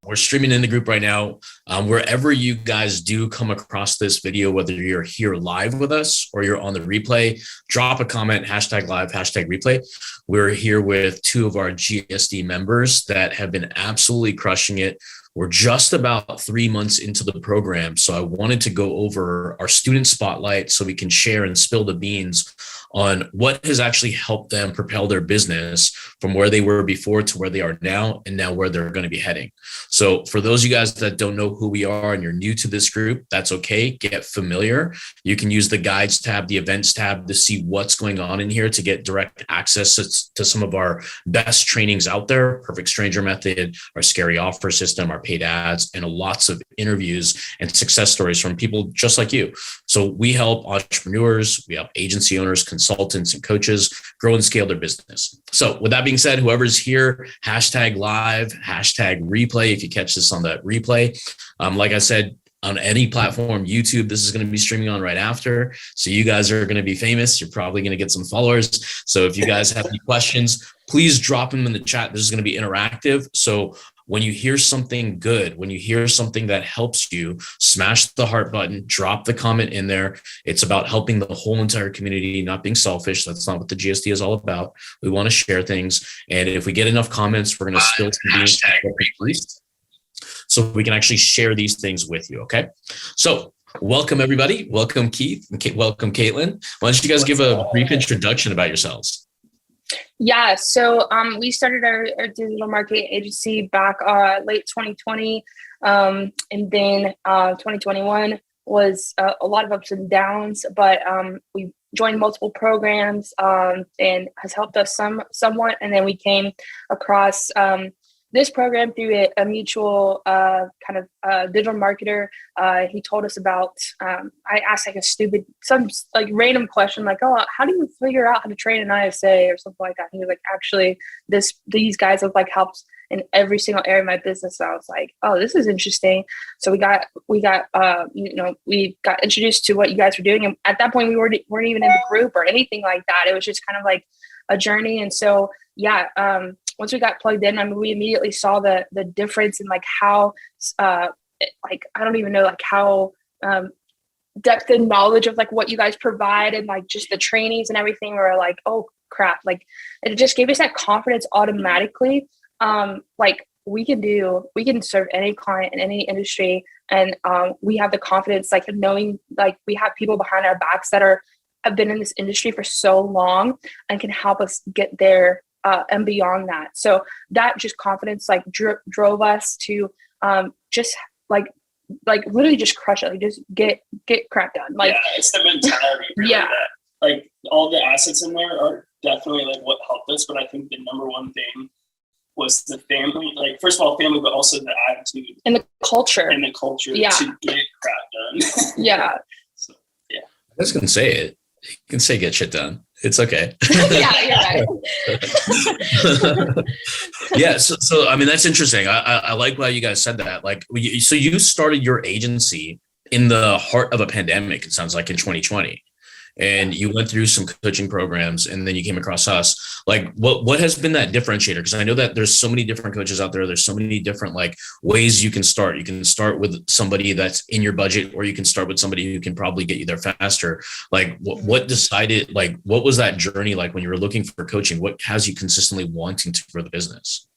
We're streaming in the group right now. Wherever you guys do come across this video, whether you're here live with us or you're on the replay, drop a comment, hashtag live, hashtag replay. We're here with two of our GSD members that have been absolutely crushing it. We're just about 3 months into the program. So I wanted to go over our student spotlight so we can share and spill the beans on what has actually helped them propel their business from where they were before to where they are now, and now where they're going to be heading. So for those of you guys that don't know who we are and you're new to this group, that's okay. Get familiar. You can use the guides tab, the events tab to see what's going on in here to get direct access to some of our best trainings out there. Perfect Stranger Method, our scary offer system, our paid ads, and lots of interviews and success stories from people just like you. So we help entrepreneurs, we help agency owners, consultants, and coaches grow and scale their business. So with that being said, whoever's here, hashtag live, hashtag replay. If you catch this on the replay, like I said, on any platform, YouTube, this is going to be streaming on right after. So you guys are going to be famous. You're probably going to get some followers. So if you guys have any questions, please drop them in the chat. This is going to be interactive. So when you hear something good, when you hear something that helps you, smash the heart button, drop the comment in there. It's about helping the whole entire community, not being selfish. That's not what the GSD is all about. We want to share things. And if we get enough comments, we're going to spill some beans so we can actually share these things with you. Okay. So welcome everybody. Welcome Keith and welcome Kaitlyn. Why don't you guys give a brief introduction about yourselves? Yeah, so we started our digital marketing agency back late 2020, and then 2021 was a lot of ups and downs, but we joined multiple programs and has helped us somewhat. And then we came across this program through a mutual kind of digital marketer. He told us about, I asked like some random question, like, oh, how do you figure out how to train an ISA or something like that? And he was like, actually, these guys have like helped in every single area of my business. So I was like, oh, this is interesting. So we got introduced to what you guys were doing. And at that point, we weren't even in the group or anything like that. It was just kind of like a journey. And so, yeah, once we got plugged in, I mean, we immediately saw the difference in like how, I don't even know like how depth and knowledge of like what you guys provide and like just the trainings and everything. We were like, oh crap, like it just gave us that confidence automatically. Like we can serve any client in any industry, and we have the confidence, like knowing like we have people behind our backs that have been in this industry for so long and can help us get there. And beyond that. So that just confidence like drove us to just like literally just crush it, like just get crap done. Like, yeah, it's the mentality really that like all the assets in there are definitely like what helped us. But I think the number one thing was the family, like first of all family, but also the attitude and the culture to get crap done. Yeah. So yeah. I was going to say it. You can say get shit done. It's okay. Yeah, you're right. Yeah. So I mean, that's interesting. I like why you guys said that. Like, so you started your agency in the heart of a pandemic, it sounds like in 2020. And you went through some coaching programs and then you came across us. Like what has been that differentiator? Because I know that there's so many different coaches out there. There's so many different like ways you can start. You can start with somebody that's in your budget, or you can start with somebody who can probably get you there faster. Like what decided, like, what was that journey like when you were looking for coaching? What has you consistently wanting to grow the business?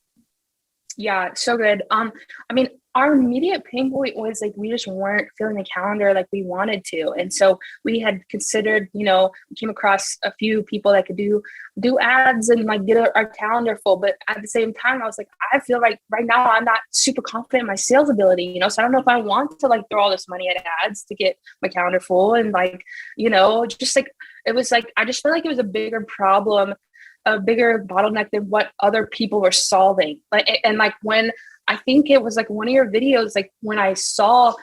Yeah, so good. I mean, our immediate pain point was like we just weren't filling the calendar like we wanted to. And so we had considered, we came across a few people that could do ads and like get our calendar full. But at the same time, I was like, I feel like right now I'm not super confident in my sales ability, so I don't know if I want to like throw all this money at ads to get my calendar full. And like, just like, it was like, I just felt like it was a bigger problem, a bigger bottleneck than what other people were solving. Like when I think it was like one of your videos, like when I saw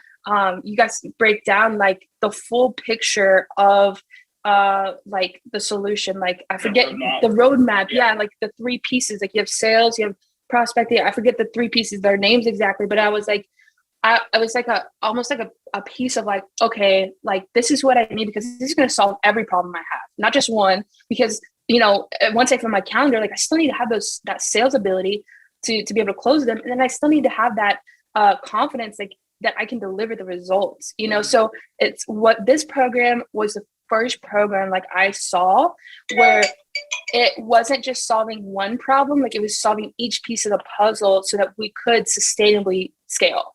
you guys break down like the full picture of like the solution, like I forget the roadmap. Yeah. Like the 3 pieces, like you have sales, you have prospecting. I forget the 3 pieces, their names exactly, but I was like, I was like almost like a piece of like, okay, like this is what I need because this is going to solve every problem I have, not just one, because once I fill my calendar, like I still need to have that sales ability to be able to close them. And then I still need to have that confidence, like that I can deliver the results, you know? So it's what this program was the first program like I saw where it wasn't just solving one problem, like it was solving each piece of the puzzle so that we could sustainably scale.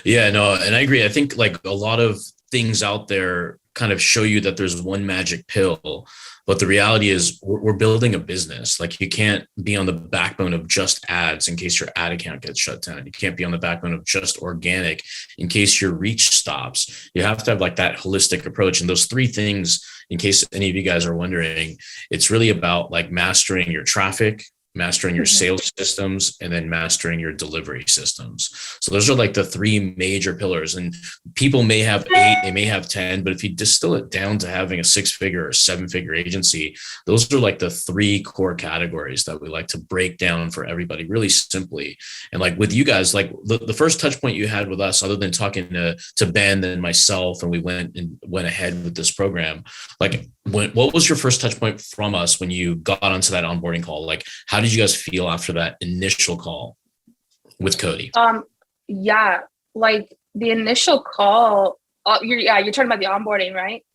Yeah, no, and I agree. I think like a lot of things out there kind of show you that there's one magic pill, but the reality is we're building a business. Like you can't be on the backbone of just ads in case your ad account gets shut down. You can't be on the backbone of just organic in case your reach stops. You have to have like that holistic approach. And those three things, in case any of you guys are wondering, it's really about like mastering your traffic, mastering your sales systems, and then mastering your delivery systems. So those are like the three major pillars. And people may have 8, they may have 10, but if you distill it down to having a 6-figure or 7-figure agency, those are like the three core categories that we like to break down for everybody really simply. And like with you guys, like the first touch point you had with us, other than talking to Ben and myself, and we went ahead with this program, like what was your first touch point from us when you got onto that onboarding call? Like, how did you guys feel after that initial call with Cody? Yeah, like the initial call, you're talking about the onboarding, right?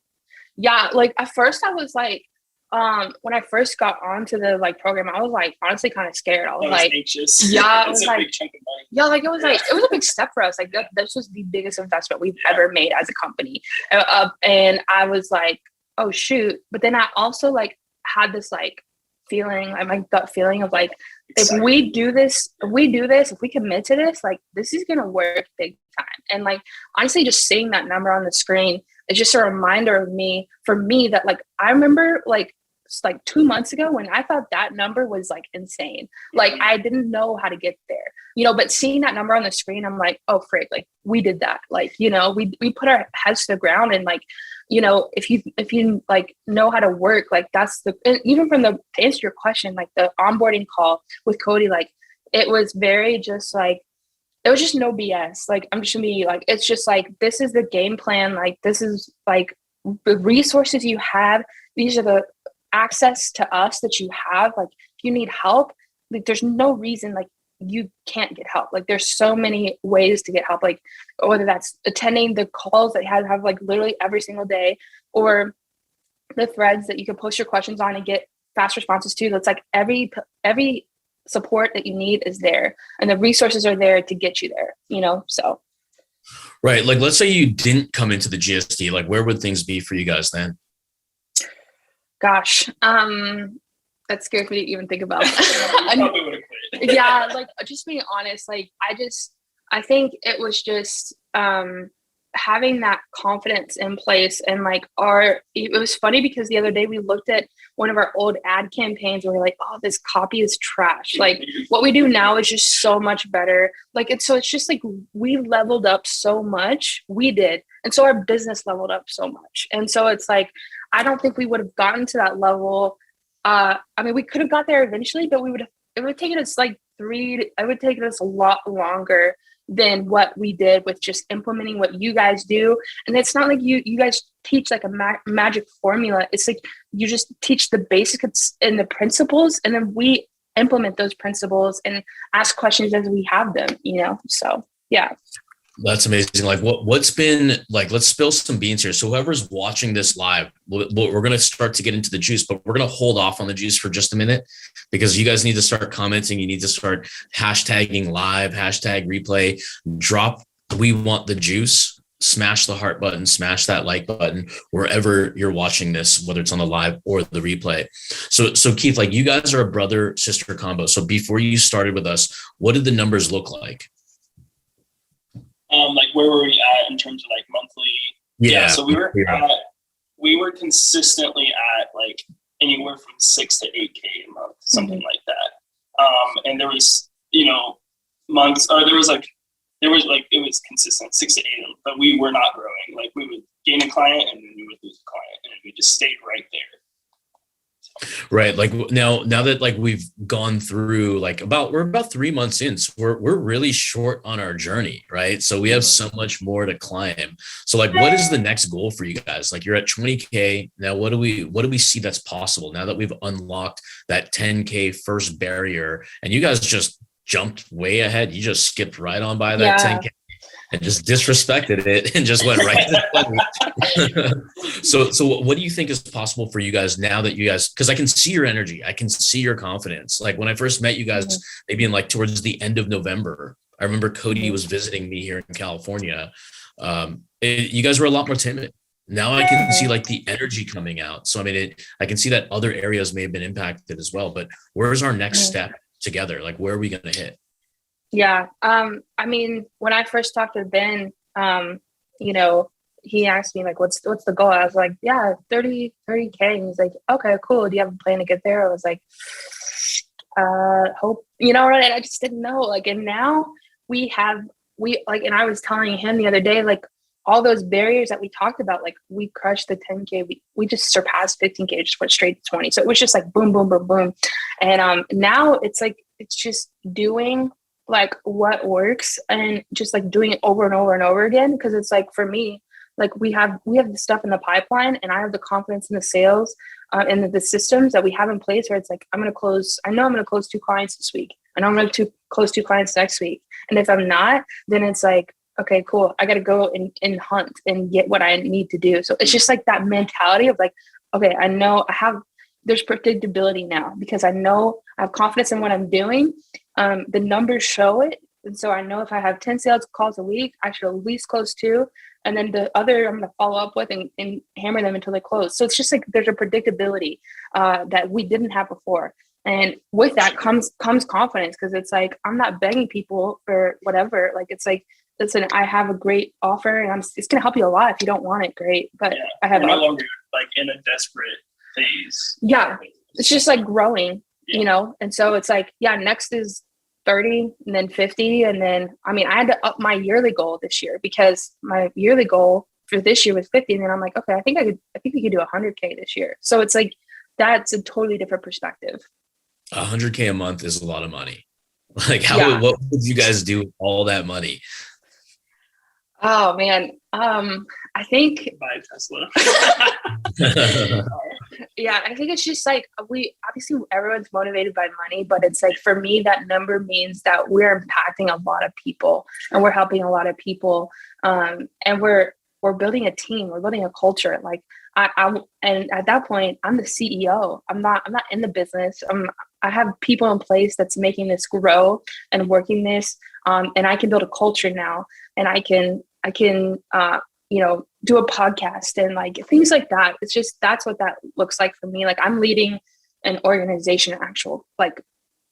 Yeah, like at first I was like, when I first got onto the like program, I was like honestly kind of scared. I was like anxious. Yeah, it was like like it was a big step for us. Like this was the biggest investment we've ever made as a company, and I was like, oh shoot. But then I also like had this like feeling, like my gut feeling of like, if we do this, if we commit to this, like this is gonna work big time. And like honestly, just seeing that number on the screen is just a reminder for me that like I remember like 2 months ago when I thought that number was like insane. Like I didn't know how to get there, you know, but seeing that number on the screen, I'm like, oh frick, like we did that. Like, you know, we put our heads to the ground, and like, you know, if you like know how to work, like that's even to answer your question, like the onboarding call with Cody, like it was very just like, it was just no BS. Like, I'm just gonna be like, it's just like, this is the game plan. Like, this is like the resources you have. These are the access to us that you have. Like, if you need help, like there's no reason like you can't get help. Like there's so many ways to get help, like whether that's attending the calls that you have like literally every single day, or the threads that you can post your questions on and get fast responses to. That's like every support that you need is there, and the resources are there to get you there, you know? So. Right. Like, let's say you didn't come into the GSD, like where would things be for you guys then? Gosh, that scares me to even think about. Yeah, like just being honest, like I think it was just having that confidence in place. And like it was funny because the other day we looked at one of our old ad campaigns and we were like, oh, this copy is trash. Like what we do now is just so much better. Like it's just like we leveled up so much. We did. And so our business leveled up so much. And so it's like, I don't think we would have gotten to that level. I mean, we could have got there eventually, but it would have taken us like it would take us a lot longer than what we did with just implementing what you guys do. And it's not like you guys teach like a magic formula. It's like you just teach the basics and the principles, and then we implement those principles and ask questions as we have them, you know? So, yeah. That's amazing. Like what's been like, let's spill some beans here. So whoever's watching this live, we're going to start to get into the juice, but we're going to hold off on the juice for just a minute, because you guys need to start commenting. You need to start hashtagging live, hashtag replay, drop, we want the juice, smash the heart button, smash that like button, wherever you're watching this, whether it's on the live or the replay. So Keith, like you guys are a brother sister combo. So before you started with us, what did the numbers look like? Like where were we at in terms of like monthly? Yeah, so we were consistently at like anywhere from 6 to 8K a month, something like that. And there was, you know, months, or it was consistent 6 to 8, but we were not growing. Like we would gain a client and then we would lose a client, and we just stayed right there. Right. Like now that like we've gone through like we're about 3 months in, so we're really short on our journey. Right. So we have so much more to climb. So like, what is the next goal for you guys? Like you're at 20K. Now, what do we see that's possible now that we've unlocked that 10K first barrier, and you guys just jumped way ahead. You just skipped right on by that 10K and just disrespected it and just went right to 20. So what do you think is possible for you guys now that you guys, because I can see your energy, I can see your confidence. Like when I first met you guys, maybe in like towards the end of November, I remember Cody was visiting me here in California. You guys were a lot more timid. Now I can see like the energy coming out. So I mean, I can see that other areas may have been impacted as well. But where's our next step together? Like, where are we going to hit? Yeah. I mean, when I first talked to Ben, you know, he asked me like, what's the goal? I was like, yeah, 30K. And he's like, okay, cool. Do you have a plan to get there? I was like, hope, you know, right. I just didn't know. Like, and now we like, and I was telling him the other day, like all those barriers that we talked about, like we crushed the 10K. We just surpassed 15K, just went straight to 20. So it was just like boom, boom, boom, boom. And now it's like, it's just doing like what works and just like doing it over and over and over again. Cause it's like, for me, like we have the stuff in the pipeline and I have the confidence in the sales and the systems that we have in place where it's like, I know I'm going to close 2 clients this week. I know I'm going to close 2 clients next week. And if I'm not, then it's like, okay, cool. I got to go and hunt and get what I need to do. So it's just like that mentality of like, okay, I know there's predictability now because I know I have confidence in what I'm doing. The numbers show it. And so I know if I have 10 sales calls a week, I should at least close 2. And then the other I'm going to follow up with and hammer them until they close. So it's just like, there's a predictability that we didn't have before. And with that comes confidence. Cause it's like, I'm not begging people for whatever. Like, it's like, listen, I have a great offer and it's going to help you a lot. If you don't want it, great. But I have no longer like in a desperate phase. Yeah. It's just like growing, you know? And so it's like, next is 30 and then 50. And then, I mean, I had to up my yearly goal this year because my yearly goal for this year was 50. And then I'm like, okay, I think we could do 100K this year. So it's like, that's a totally different perspective. 100K a month is a lot of money. Like what would you guys do with all that money? Oh man. I think buy Tesla. Yeah, I think it's just like obviously everyone's motivated by money, but it's like for me that number means that we're impacting a lot of people and we're helping a lot of people. And we're building a team, we're building a culture. Like and at that point I'm the CEO. I'm not in the business. I have people in place that's making this grow and working this. And I can build a culture now and I can you know, do a podcast and like things like that. It's just, that's what that looks like for me. Like I'm leading an organization, like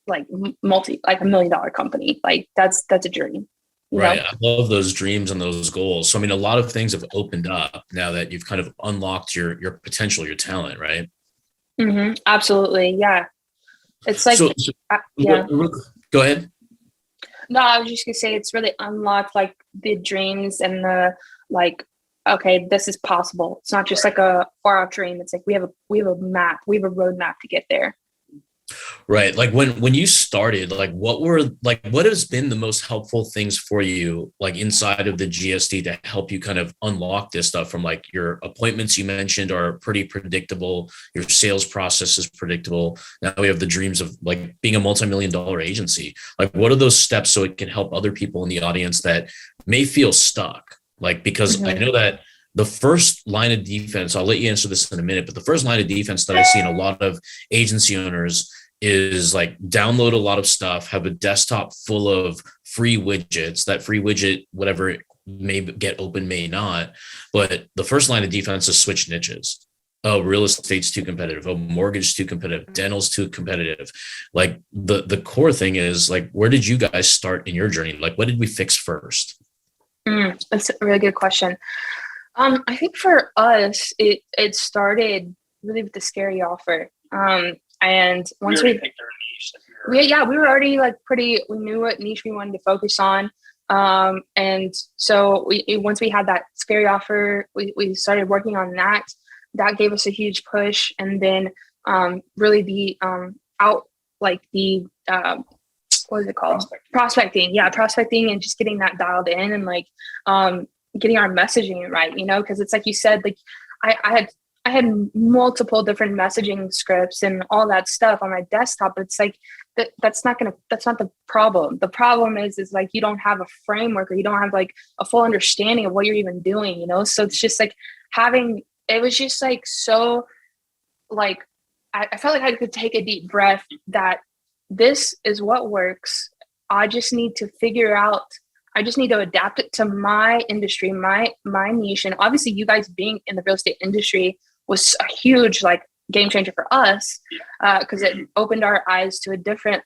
$1 million company. Like that's a dream. Right. I love those dreams and those goals. So, I mean, a lot of things have opened up now that you've kind of unlocked your potential, your talent, right? Mm-hmm. Absolutely. Yeah. It's like, Go ahead. No, I was just gonna say it's really unlocked like the dreams and the like, okay, this is possible. It's not just like a far out dream. It's like we have a map, we have a roadmap to get there. Right. Like when you started, like what has been the most helpful things for you, like inside of the GSD to help you kind of unlock this stuff from like your appointments you mentioned are pretty predictable. Your sales process is predictable. Now we have the dreams of like being a multi-million-dollar agency. Like what are those steps so it can help other people in the audience that may feel stuck? Like, because I know that the first line of defense, I'll let you answer this in a minute, but the first line of defense that I see in a lot of agency owners is like download a lot of stuff, have a desktop full of free widgets. That free widget, whatever it may get open, may not. But the first line of defense is switch niches. Oh, real estate's too competitive. Oh, mortgage's too competitive. Dental's too competitive. Like the core thing is like, where did you guys start in your journey? Like, what did we fix first? That's a really good question. I think for us, it started really with the scary offer. And once we picked our niche, we were already like we knew what niche we wanted to focus on. And so once we had that scary offer, we started working on that. That gave us a huge push. And then really the what is it called? Prospecting. Yeah, prospecting and just getting that dialed in and like getting our messaging right, you know, because it's like you said, like I had multiple different messaging scripts and all that stuff on my desktop, but it's like that's not the problem. The problem is like you don't have a framework, or you don't have like a full understanding of what you're even doing, you know? So it's just like it was just like, so like, I felt like I could take a deep breath, that this is what works. I just need to adapt it to my industry, my niche. And obviously you guys being in the real estate industry was a huge like game changer for us, because it opened our eyes to a different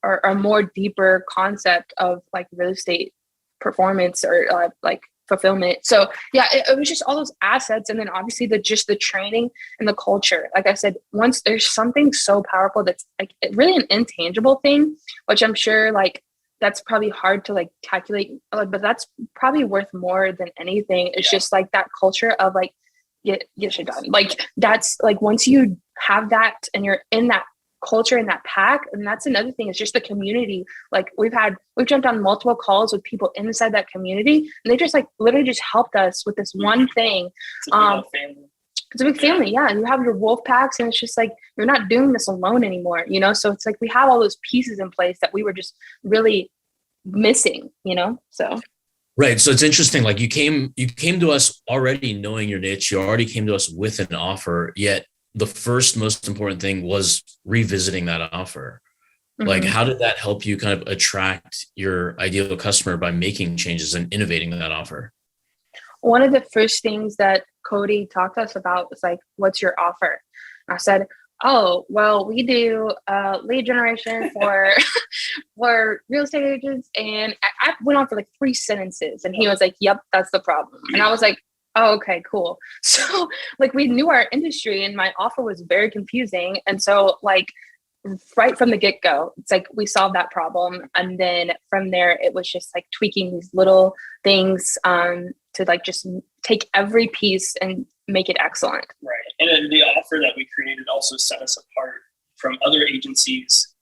or a more deeper concept of like real estate performance, or like fulfillment. So yeah, it was just all those assets. And then obviously the training and the culture. Like I said, once there's something so powerful that's like really an intangible thing, which I'm sure like that's probably hard to like calculate, but that's probably worth more than anything. It's just like that culture of like, get shit done. Like that's like, once you have that and you're in that culture, in that pack. And that's another thing, is just the community. Like we've jumped on multiple calls with people inside that community, and they just like literally just helped us with this one thing. It's a big family. Yeah. And you have your wolf packs, and it's just like, you're not doing this alone anymore, you know? So it's like, we have all those pieces in place that we were just really missing, you know? So. Right. So it's interesting. Like you came to us already knowing your niche. You already came to us with an offer, yet the first most important thing was revisiting that offer. Mm-hmm. Like, how did that help you kind of attract your ideal customer by making changes and innovating that offer? One of the first things that Cody talked to us about was like, what's your offer? And I said, oh, well, we do lead generation for real estate agents. And I went on for like 3 sentences, and he was like, yep, that's the problem. And I was like, oh, okay, cool. So like, we knew our industry, and my offer was very confusing. And so like, right from the get-go, it's like we solved that problem. And then from there, it was just like tweaking these little things to like just take every piece and make it excellent. Right. And the offer that we created also set us apart from other agencies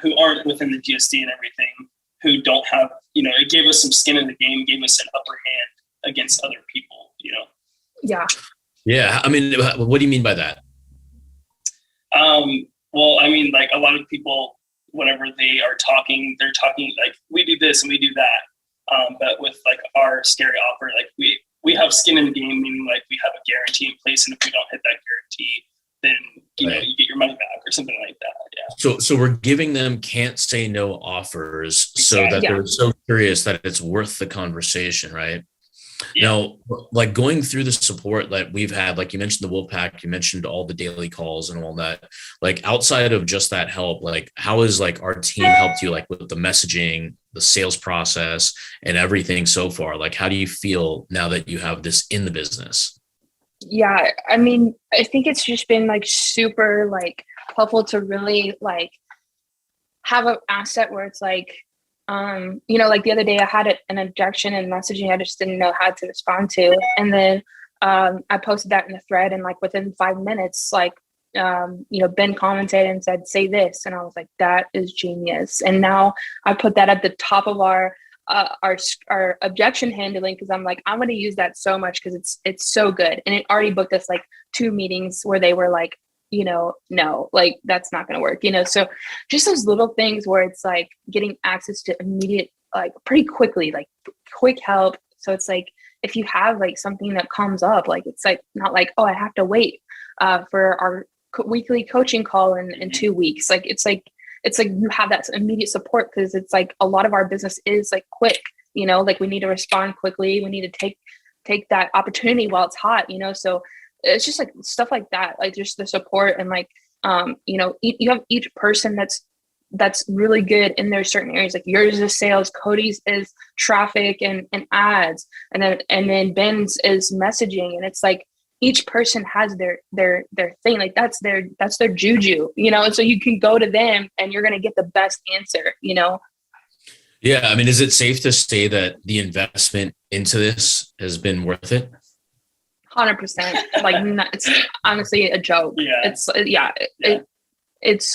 who aren't within the GSD and everything, who don't have, you know, it gave us some skin in the game, gave us an upper hand against other people, you know? Yeah. Yeah. I mean, what do you mean by that? Well, I mean, like a lot of people, whenever they are talking, they're talking like, we do this and we do that. But with like our scary offer, like we have skin in the game, meaning like we have a guarantee in place. And if we don't hit that guarantee, then, you know, you get your money back or something like that. Yeah. So we're giving them can't say no offers, so that they're so curious that it's worth the conversation, right? Yeah. Now, like going through the support that we've had, like you mentioned the Wolfpack, you mentioned all the daily calls and all that, like outside of just that help, like how has like our team helped you like with the messaging, the sales process and everything so far? Like, how do you feel now that you have this in the business? Yeah, I mean, I think it's just been like super like helpful to really like have an asset where it's like, you know, like the other day I had an objection in messaging I just didn't know how to respond to. And then I posted that in the thread, and like within 5 minutes, like, you know, Ben commented and said, say this. And I was like, that is genius. And now I put that at the top of our objection handling, because I'm like, I'm going to use that so much because it's so good. And it already booked us like 2 meetings where they were like, you know, no, like that's not going to work, you know? So just those little things where it's like getting access to immediate, like pretty quickly, like quick help. So it's like, if you have like something that comes up, like, it's like, not like, oh, I have to wait for our weekly coaching call in 2 weeks. Like, it's like you have that immediate support, because it's like a lot of our business is like quick, you know, like we need to respond quickly. We need to take that opportunity while it's hot, you know? So it's just like stuff like that, like just the support. And like, you know, you have each person that's really good in their certain areas. Like yours is sales, Cody's is traffic and ads. And then Ben's is messaging. And it's like, each person has their thing. Like that's their juju, you know? And so you can go to them and you're going to get the best answer, you know? Yeah. I mean, is it safe to say that the investment into this has been worth it? 100%. Like, it's honestly a joke. Yeah. It's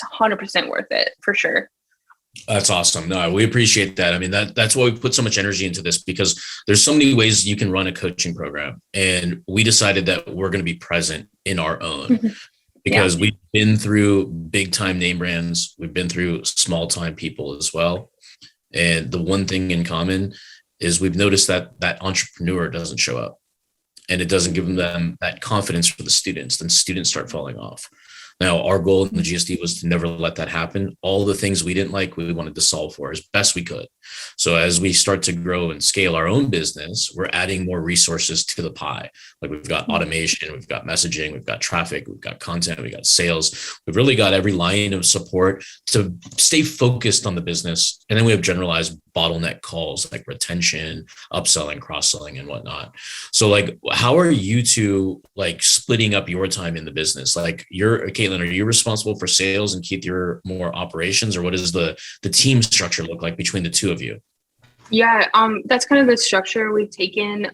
100% worth it for sure. That's awesome. No, we appreciate that. I mean, that's why we put so much energy into this, because there's so many ways you can run a coaching program, and we decided that we're going to be present in our own. because we've been through big time name brands. We've been through small time people as well. And the one thing in common is we've noticed that that entrepreneur doesn't show up, and it doesn't give them that confidence for the students. Then students start falling off. Now, our goal in the GSD was to never let that happen. All the things we didn't like, we wanted to solve for as best we could. So as we start to grow and scale our own business, we're adding more resources to the pie. Like we've got automation, we've got messaging, we've got traffic, we've got content, we've got sales. We've really got every line of support to stay focused on the business. And then we have generalized bottleneck calls like retention, upselling, cross-selling, and whatnot. So like, how are you two like splitting up your time in the business? Like Kaitlyn, are you responsible for sales and Keith, you're more operations, or what does the team structure look like between the two of you? Yeah, that's kind of the structure we've taken.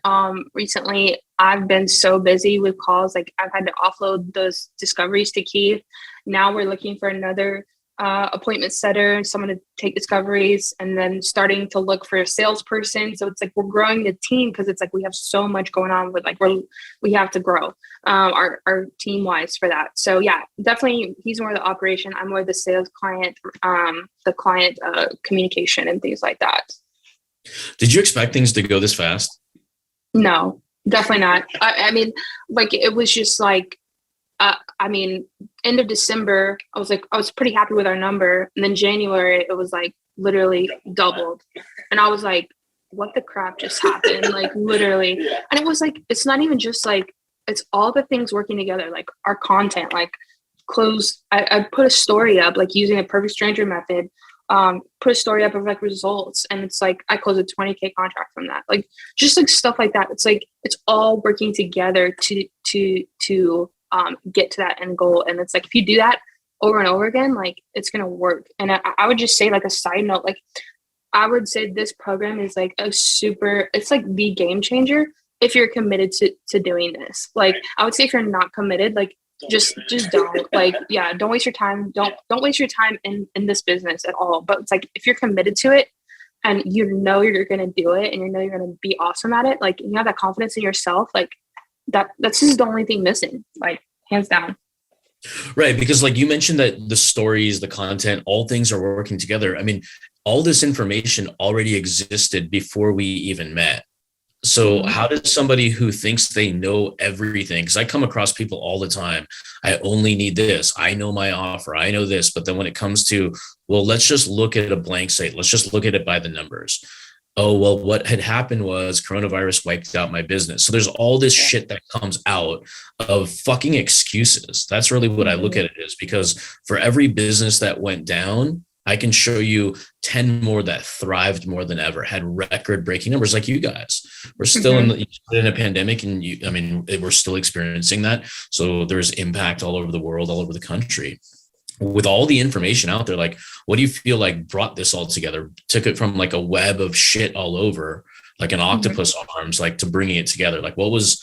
Recently, I've been so busy with calls, like I've had to offload those discoveries to Keith. Now we're looking for another appointment setter, someone to take discoveries, and then starting to look for a salesperson. So it's like we're growing the team because it's like we have so much going on with like we have to grow our team wise for that. So yeah, definitely he's more the operation. I'm more the sales client, the client communication and things like that. Did you expect things to go this fast? No, definitely not. I mean, like it was just like, I mean, end of December, I was pretty happy with our number. And then January, it was like literally doubled. And I was like, what the crap just happened? Like literally. And it was like, it's not even just like, it's all the things working together, like our content, like I put a story up, like using a perfect stranger method, put a story up of like results. And it's like, I closed a 20K contract from that. Like, just like stuff like that. It's like, it's all working together to get to that end goal. And it's like, if you do that over and over again, like it's going to work. And I would just say, like a side note, like I would say this program is like it's like the game changer if you're committed to doing this. Like I would say if you're not committed, like just don't like, yeah, don't waste your time. Don't waste your time in this business at all. But it's like, if you're committed to it and you know you're going to do it and you know you're going to be awesome at it, like you have that confidence in yourself, like that's just the only thing missing, like hands down. Right. Because like you mentioned that the stories, the content, all things are working together. I mean, all this information already existed before we even met. So how does somebody who thinks they know everything, because I come across people all the time, I only need this, I know my offer, I know this, but then when it comes to, well, let's just look at a blank slate, let's just look at it by the numbers. Oh, well, what had happened was coronavirus wiped out my business. So there's all this shit that comes out of fucking excuses. That's really what I look at it as, because for every business that went down, I can show you 10 more that thrived more than ever, had record breaking numbers like you guys. We're still in a pandemic, and we're still experiencing that. So there's impact all over the world, all over the country. With all the information out there, like, what do you feel like brought this all together? Took it from like a web of shit all over, like an octopus arms, like to bringing it together. Like what was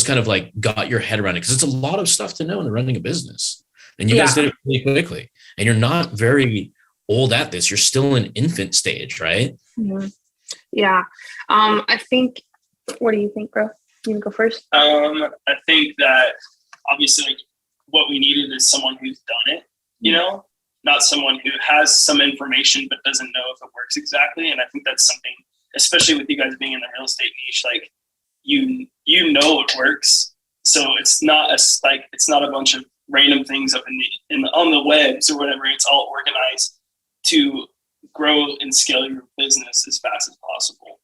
kind of like got your head around it? Because it's a lot of stuff to know in running a business. And you guys did it really quickly. And you're not very old at this. You're still in infant stage, right? Yeah. I think, what do you think, bro? You can go first. I think that obviously like what we needed is someone who's done it, you know, not someone who has some information but doesn't know if it works exactly. And I think that's something, especially with you guys being in the real estate niche, like you know it works. So it's not a bunch of random things up on the webs or whatever. It's all organized to grow and scale your business as fast as possible.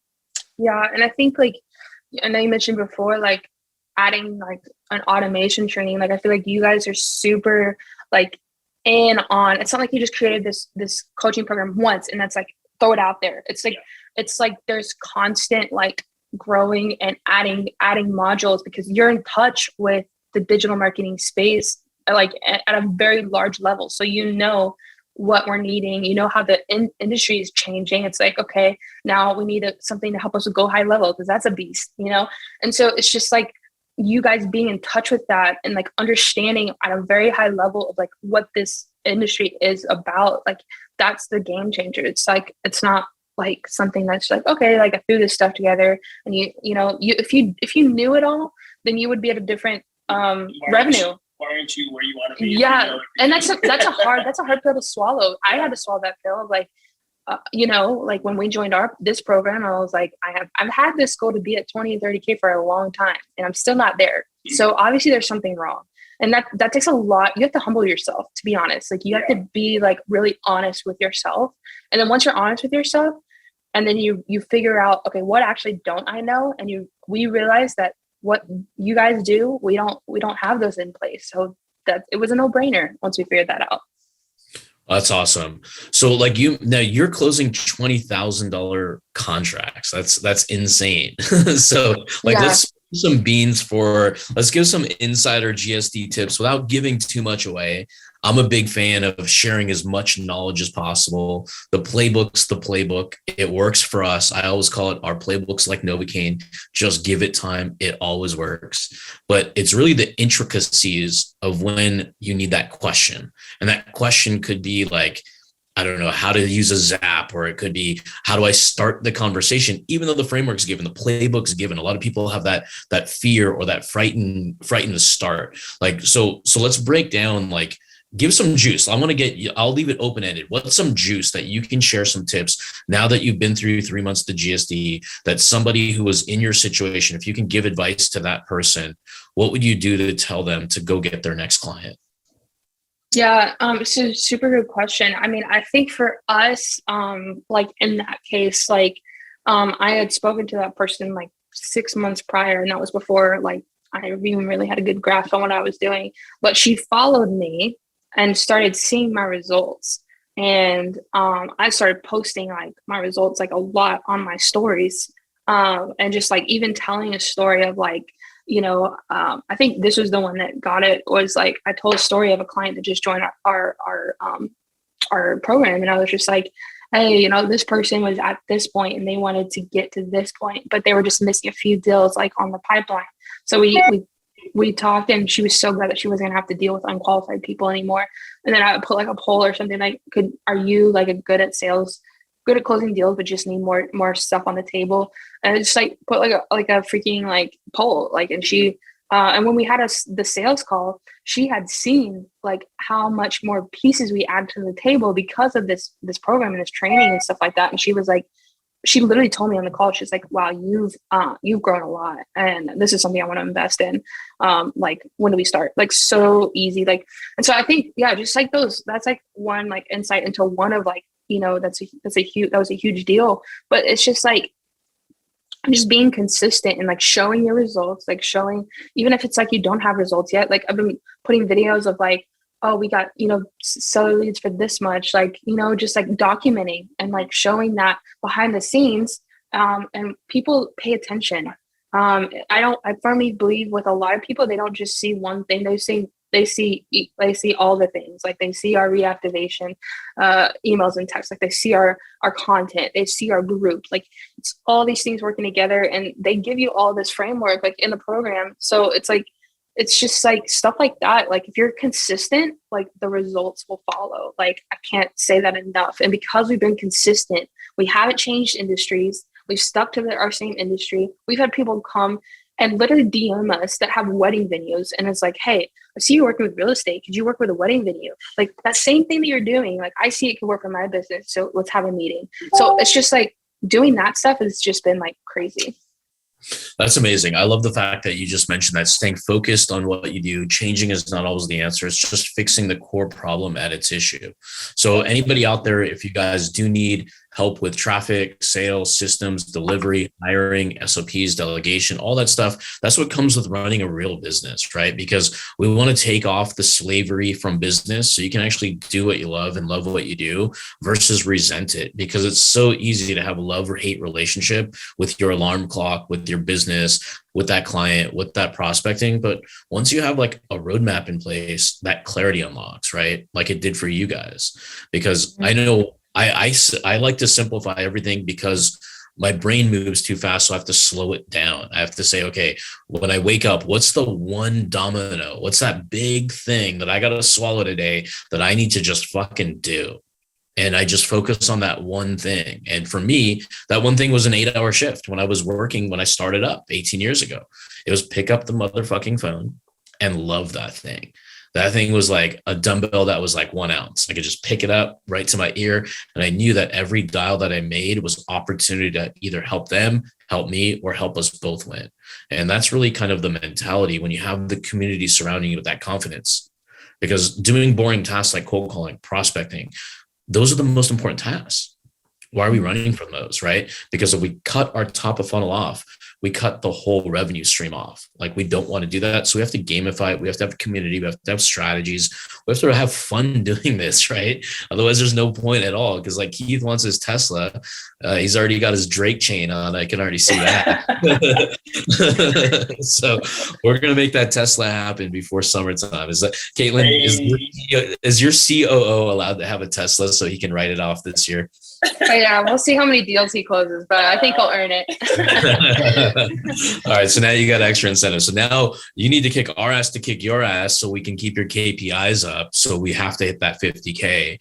Yeah. And I think like, I know you mentioned before, like adding like an automation training, like I feel like you guys are super like in on, it's not like you just created this coaching program once and that's like, throw it out there. It's like, it's like there's constant like growing and adding modules, because you're in touch with the digital marketing space, like at a very large level. So you know what we're needing, you know how the industry is changing. It's like, okay, now we need something to help us go high level, because that's a beast, you know? And so it's just like you guys being in touch with that and like understanding at a very high level of like what this industry is about. Like that's the game changer. It's like, it's not like something that's like, okay, like I threw this stuff together and you know, if you knew it all, then you would be at a different revenue. why aren't you where you want to be? Yeah. And that's a hard pill to swallow. I had to swallow that pill of like, like when we joined this program, I was like, I've had this goal to be at 20 and 30K for a long time and I'm still not there. So obviously there's something wrong. And that takes a lot. You have to humble yourself, to be honest. Like you have to be like really honest with yourself. And then once you're honest with yourself, and then you figure out, okay, what actually don't I know? And we realize that what you guys do, we don't have those in place. So that it was a no-brainer once we figured that out. That's awesome. So like you're closing $20,000 contracts. That's insane. So like let's give some insider GSD tips without giving too much away. I'm a big fan of sharing as much knowledge as possible. The playbook's the playbook. It works for us. I always call it our playbooks like Novocaine. Just give it time. It always works. But it's really the intricacies of when you need that question. And that question could be like, I don't know how to use a Zap, or it could be, how do I start the conversation? Even though the framework's given, the playbook's given, a lot of people have that fear or that frightened to start. Like, so let's break down, like, give some juice. I'll leave it open-ended. What's some juice that you can share some tips now that you've been through 3 months to GSD, that somebody who was in your situation, if you can give advice to that person, what would you do to tell them to go get their next client? Yeah, it's a super good question. I mean, I think for us, like in that case, like I had spoken to that person like 6 months prior, and that was before like I even really had a good grasp on what I was doing. But she followed me and started seeing my results. And I started posting like my results like a lot on my stories, and just like even telling a story of like, I think this was the one that got it, was like I told a story of a client that just joined our program, and I was just like, hey, this person was at this point and they wanted to get to this point, but they were just missing a few deals like on the pipeline. So we talked, and she was so glad that she wasn't gonna have to deal with unqualified people anymore. And then I would put like a poll or something like, are you like good at sales, good at closing deals, but just need more stuff on the table? And I just like put like a freaking like poll, like, and she and when we had the sales call, she had seen like how much more pieces we add to the table because of this program and this training and stuff like that. And she was like, she literally told me on the call, she's like, wow, you've grown a lot, and this is something I want to invest in. Like, when do we start? Like, so easy. Like, and so I think, yeah, just like that's like one like insight into one of like, that was a huge deal. But it's just like just being consistent and like showing your results, like showing, even if it's like you don't have results yet. Like I've been putting videos of like, oh, we got, seller leads for this much, like, just like documenting and like showing that behind the scenes. And people pay attention. I firmly believe with a lot of people, they don't just see one thing. They see all the things. Like they see our reactivation, emails and texts, like they see our content, they see our group, like it's all these things working together, and they give you all this framework like in the program. So it's like, it's just like stuff like that. Like if you're consistent, like the results will follow. Like I can't say that enough. And because we've been consistent, we haven't changed industries. We've stuck to our same industry. We've had people come and literally DM us that have wedding venues. And it's like, hey, I see you working with real estate. Could you work with a wedding venue? Like that same thing that you're doing, like I see it could work for my business. So let's have a meeting. So it's just like doing that stuff has just been like crazy. That's amazing. I love the fact that you just mentioned that staying focused on what you do. Changing is not always the answer. It's just fixing the core problem at its issue. So anybody out there, if you guys do need help with traffic, sales, systems, delivery, hiring, SOPs, delegation, all that stuff, that's what comes with running a real business, right? Because we want to take off the slavery from business so you can actually do what you love and love what you do versus resent it, because it's so easy to have a love or hate relationship with your alarm clock, with your business, with that client, with that prospecting. But once you have like a roadmap in place, that clarity unlocks, right? Like it did for you guys. Because I know I like to simplify everything because my brain moves too fast. So I have to slow it down. I have to say, okay, when I wake up, what's the one domino? What's that big thing that I got to swallow today that I need to just fucking do? And I just focus on that one thing. And for me, that one thing was an 8-hour shift when I was working, when I started up 18 years ago. It was pick up the motherfucking phone and love that thing. That thing was like a dumbbell that was like 1 ounce. I could just pick it up right to my ear. And I knew that every dial that I made was opportunity to either help them, help me, or help us both win. And that's really kind of the mentality when you have the community surrounding you with that confidence. Because doing boring tasks like cold calling, prospecting, those are the most important tasks. Why are we running from those, right? Because if we cut our top of funnel off, we cut the whole revenue stream off. Like, we don't want to do that. So we have to gamify it. We have to have a community. We have to have strategies. We have to have fun doing this, right? Otherwise, there's no point at all. Because like Keith wants his Tesla. He's already got his Drake chain on. I can already see that. So we're going to make that Tesla happen before summertime. Is that Kaitlyn, is your COO allowed to have a Tesla so he can write it off this year? But yeah, we'll see how many deals he closes, but I think he'll earn it. All right, so now you got extra incentive. So now you need to kick our ass to kick your ass so we can keep your KPIs up. So we have to hit that 50K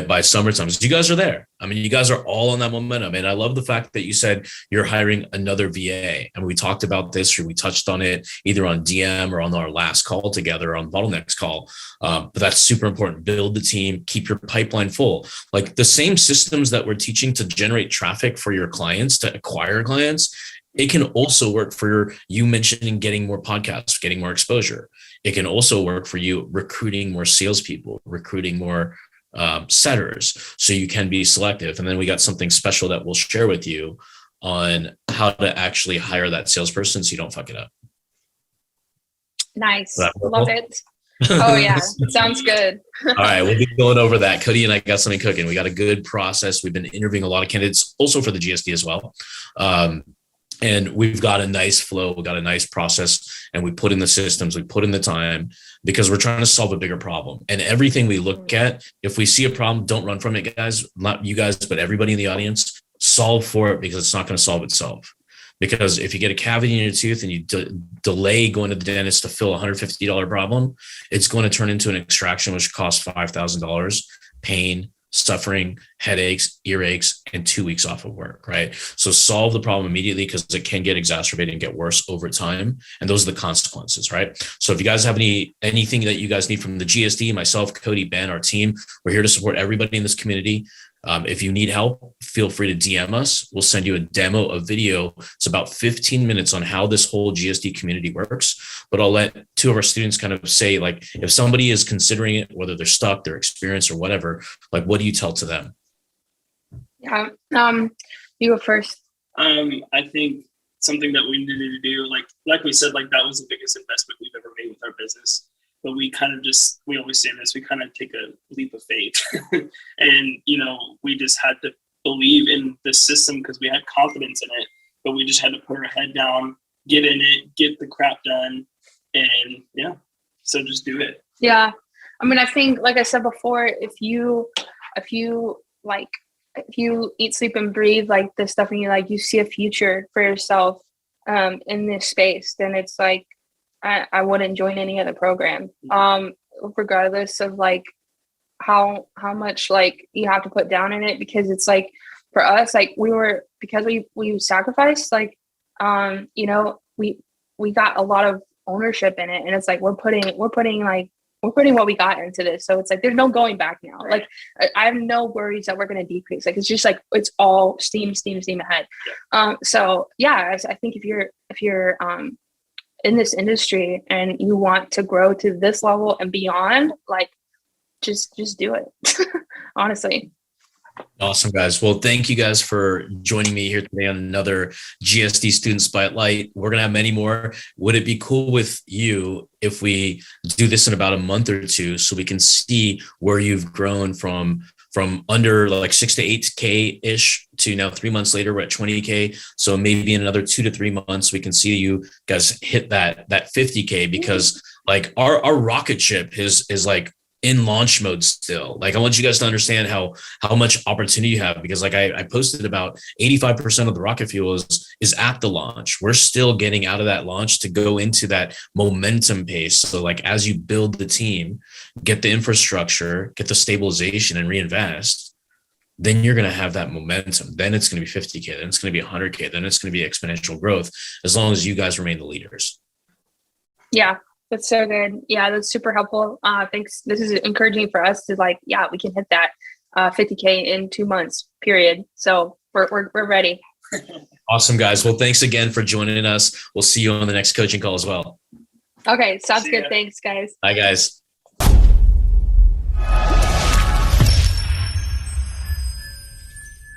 by summertime. So you guys are there. I mean, you guys are all on that momentum. And I love the fact that you said you're hiring another VA. And we talked about this, or we touched on it either on DM or on our last call together on Bottlenecks call. But that's super important. Build the team, keep your pipeline full. Like the same systems that we're teaching to generate traffic for your clients, to acquire clients, it can also work for you mentioning getting more podcasts, getting more exposure. It can also work for you recruiting more salespeople, recruiting more setters, so you can be selective. And then we got something special that we'll share with you on how to actually hire that salesperson so you don't fuck it up. Nice. Love it. Oh yeah, sounds good. All right, we'll be going over that. Cody and I got something cooking. We got a good process. We've been interviewing a lot of candidates also for the GSD as well. And we've got a nice flow, we've got a nice process, and we put in the systems, we put in the time, because we're trying to solve a bigger problem. And everything we look at, if we see a problem, don't run from it, guys. Not you guys, but everybody in the audience, solve for it, because it's not going to solve itself. Because if you get a cavity in your tooth and you delay going to the dentist to fill a $150 problem, it's going to turn into an extraction, which costs $5,000, pain, suffering, headaches, earaches, and 2 weeks off of work, right? So solve the problem immediately, because it can get exacerbated and get worse over time. And those are the consequences, right? So if you guys have anything that you guys need from the GSD, myself, Cody, Ben, our team, we're here to support everybody in this community. If you need help, feel free to DM us. We'll send you a demo, a video. It's about 15 minutes on how this whole GSD community works. But I'll let two of our students kind of say, like, if somebody is considering it, whether they're stuck, they're experienced or whatever, like, what do you tell to them? Yeah. You go first. I think something that we needed to do, like we said, like that was the biggest investment we've ever made with our business. But we kind of we always say this, we kind of take a leap of faith. And, we just had to believe in the system because we had confidence in it, but we just had to put our head down, get in it, get the crap done. And yeah, so just do it. Yeah. I mean, I think, like I said before, if you eat, sleep, and breathe like this stuff, and you see a future for yourself in this space, then it's like, I wouldn't join any other program, regardless of like how much like you have to put down in it, because it's like for us, like because we sacrificed, like we got a lot of ownership in it, and it's like we're putting what we got into this, so it's like there's no going back now. Like I have no worries that we're going to decrease. Like it's just like it's all steam ahead. So yeah, I think if you're in this industry and you want to grow to this level and beyond, like just do it. Honestly. Awesome, guys. Well, thank you guys for joining me here today on another GSD Student Spotlight. We're going to have many more. Would it be cool with you if we do this in about a month or two so we can see where you've grown from under like 6 to 8K ish to now 3 months later, we're at 20K. So maybe in another 2 to 3 months, we can see you guys hit that 50K, because like our rocket ship is like in launch mode still. Like I want you guys to understand how much opportunity you have, because like I posted about 85% of the rocket fuel is at the launch. We're still getting out of that launch to go into that momentum pace. So like as you build the team, get the infrastructure, get the stabilization and reinvest, then you're going to have that momentum. Then it's going to be 50K, then it's going to be 100K, then it's going to be exponential growth, as long as you guys remain the leaders. Yeah. That's so good. Yeah, that's super helpful. Thanks. This is encouraging for us to like, yeah, we can hit that 50K in 2 months, period. So we're ready. Awesome, guys. Well, thanks again for joining us. We'll see you on the next coaching call as well. Okay, sounds good. Thanks, guys. Bye, guys.